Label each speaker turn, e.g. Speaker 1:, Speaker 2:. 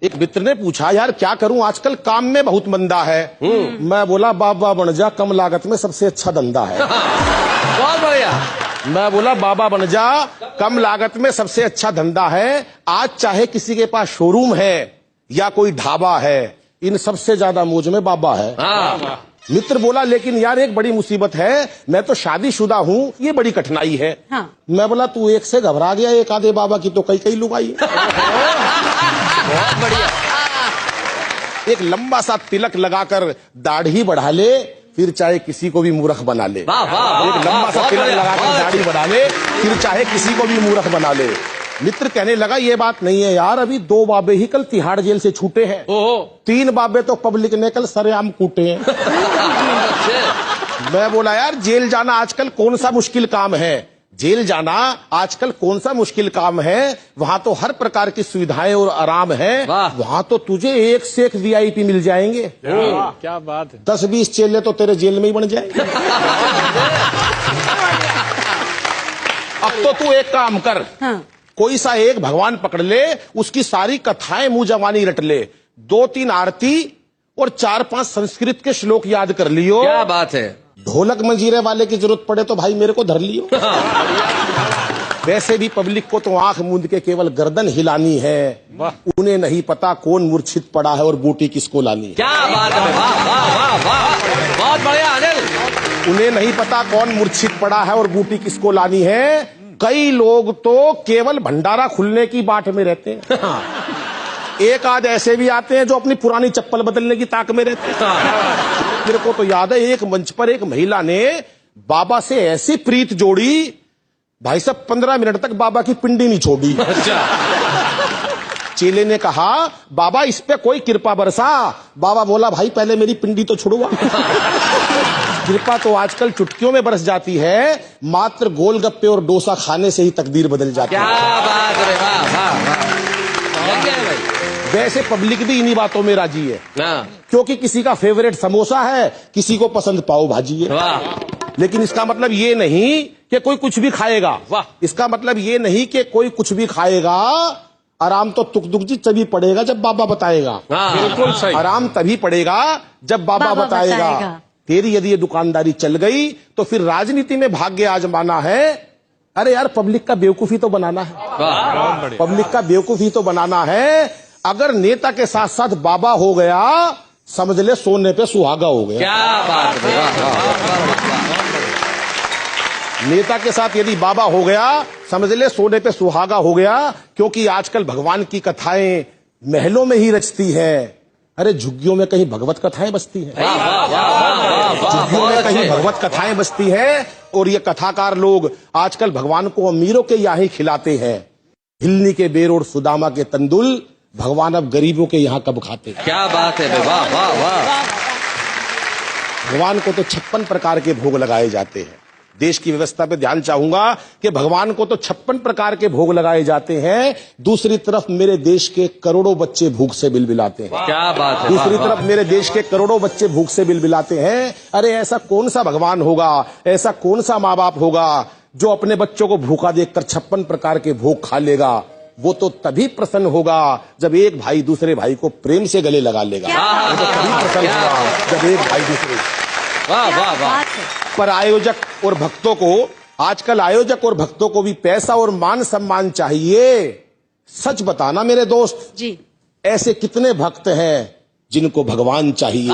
Speaker 1: एक मित्र ने पूछा, यार क्या करूं, आजकल काम में बहुत मंदा है। मैं बोला, बाबा बन जा, कम लागत में सबसे अच्छा धंधा है।
Speaker 2: बहुत बढ़िया।
Speaker 1: मैं बोला, बाबा बन जा, कम लागत में सबसे अच्छा धंधा है। आज चाहे किसी के पास शोरूम है या कोई ढाबा है, इन सबसे ज्यादा मौज में बाबा है। मित्र बोला, लेकिन यार एक बड़ी मुसीबत है, मैं तो शादीशुदा हूँ, ये बड़ी कठिनाई है।
Speaker 3: हाँ।
Speaker 1: मैं बोला, तू एक से घबरा गया, एक आधे बाबा की तो कई कई लुगाई।
Speaker 2: बहुत बढ़िया।
Speaker 1: एक लंबा सा तिलक लगाकर दाढ़ी बढ़ा ले, फिर चाहे किसी को भी मूर्ख बना ले।
Speaker 2: वाह वाह।
Speaker 1: एक लंबा सा तिलक लगाकर दाढ़ी बढ़ा ले, फिर चाहे किसी को भी मूर्ख बना ले। मित्र कहने लगा, ये बात नहीं है यार, अभी 2 बाबे ही कल तिहाड़ जेल से छूटे हैं। 3 बाबे तो पब्लिक ने कल सरेआम कूटे हैं। मैं बोला, यार जेल जाना आजकल कौन सा मुश्किल काम है? जेल जाना आजकल कौन सा मुश्किल काम है? वहां तो हर प्रकार की सुविधाएं और आराम है। वहां तो तुझे एक से एक VIP मिल जाएंगे।
Speaker 4: क्या बात है।
Speaker 1: 10-20 चेले तो तेरे जेल में ही बन जाएंगे। अब तो तू एक काम कर,
Speaker 3: हाँ।
Speaker 1: कोई सा एक भगवान पकड़ ले, उसकी सारी कथाएं मुंह जवानी रट ले, 2-3 आरती और 4-5 संस्कृत के श्लोक याद कर लियो।
Speaker 2: क्या बात है।
Speaker 1: ढोलक मंजीरे वाले की जरूरत पड़े तो भाई मेरे को धर लियो। वैसे भी पब्लिक को तो आंख मूंद के केवल गर्दन हिलानी है, उन्हें नहीं पता कौन मूर्छित पड़ा है और बूटी किसको लानी है।
Speaker 2: क्या बात है। वाह वाह वाह वाह। बहुत बढ़िया अनिल।
Speaker 1: उन्हें नहीं पता कौन मूर्छित पड़ा है और बूटी किसको लानी है। कई लोग तो केवल भंडारा खुलने की बाट में रहते हैं। एक आध ऐसे भी आते हैं जो अपनी पुरानी चप्पल बदलने की ताक में रहते हैं। मेरे को तो याद है, एक मंच पर एक महिला ने बाबा से ऐसी प्रीत जोड़ी, भाई साहब 15 मिनट तक बाबा की पिंडी नहीं छोड़ी। चेले ने कहा, बाबा इस पे कोई कृपा बरसा। बाबा बोला, भाई पहले मेरी पिंडी तो छुड़वा। कृपा तो आजकल चुटकियों में बरस जाती है, मात्र गोलगप्पे और डोसा खाने से ही तकदीर बदल जाती है।
Speaker 2: क्या बात है। वाह वाह वाह।
Speaker 1: वैसे पब्लिक भी इन्हीं बातों में राजी है, क्योंकि किसी का फेवरेट समोसा है, किसी को पसंद पाव भाजी है। लेकिन इसका मतलब ये नहीं कि कोई कुछ भी खाएगा। इसका मतलब ये नहीं कि कोई कुछ भी खाएगा। आराम तो तुक दुक जी तभी पड़ेगा जब बाबा बताएगा।
Speaker 4: बिल्कुल सही।
Speaker 1: आराम तभी पड़ेगा जब बाबा बताएगा। तेरी यदि ये दुकानदारी चल गई तो फिर राजनीति में भाग्य आजमाना है। अरे यार, पब्लिक का बेवकूफी तो बनाना है। पब्लिक का बेवकूफी तो बनाना है। अगर नेता के साथ साथ बाबा हो गया, समझ ले सोने पे सुहागा हो गया।
Speaker 2: क्या बात है।
Speaker 1: नेता के साथ यदि बाबा हो गया, समझ ले सोने पे सुहागा हो गया। क्योंकि आजकल भगवान की कथाएं महलों में ही रचती है। अरे झुग्गियों में कहीं भगवत कथाएं बसती हैं। झुग्गियों में कहीं भगवत कथाएं बसती हैं। और ये कथाकार लोग आजकल भगवान को अमीरों के यहाँ ही खिलाते हैं। हिलनी के बेर और सुदामा के तंदुल भगवान अब गरीबों के यहाँ कब खाते?
Speaker 2: क्या बात है। वाह वाह वाह।
Speaker 1: भगवान को तो 56 प्रकार के भोग लगाए जाते हैं। देश की व्यवस्था पे ध्यान चाहूंगा कि भगवान को तो 56 प्रकार के भोग लगाए जाते हैं। दूसरी तरफ मेरे देश के करोड़ों बच्चे भूख से बिलबिलाते हैं।
Speaker 2: क्या बात है।
Speaker 1: दूसरी तरफ मेरे देश के करोड़ों बच्चे भूख से बिलबिलाते हैं। अरे ऐसा कौन सा भगवान होगा, ऐसा कौन सा माँ बाप होगा जो अपने बच्चों को भूखा देखकर 56 प्रकार के भोग खा लेगा? वो तो तभी प्रसन्न होगा जब एक भाई दूसरे भाई को प्रेम से गले लगा लेगा। वो तो तभी प्रसन्न होगा जब एक भाई दूसरे।
Speaker 2: वाह वाह वाह।
Speaker 1: पर आयोजक और भक्तों को, आजकल आयोजक और भक्तों को भी पैसा और मान सम्मान चाहिए। सच बताना मेरे दोस्त
Speaker 3: जी,
Speaker 1: ऐसे कितने भक्त हैं जिनको भगवान चाहिए?